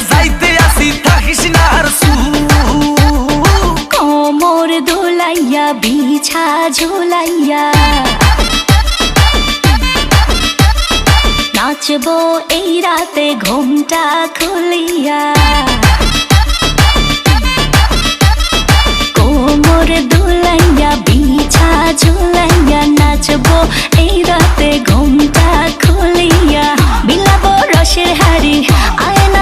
যাইতে আসি থাকিস না আর সু কোমর দোলাইয়া বিছা ঝোলাইয়া নাচবো এই রাতে ঘুমটা খুলিয়া কোমর দোলাইয়া বিছা ঝোলাইয়া নাচবো এই রাতে ঘুমটা খুলিয়া বিলাবো রসের হাড়ি আয়না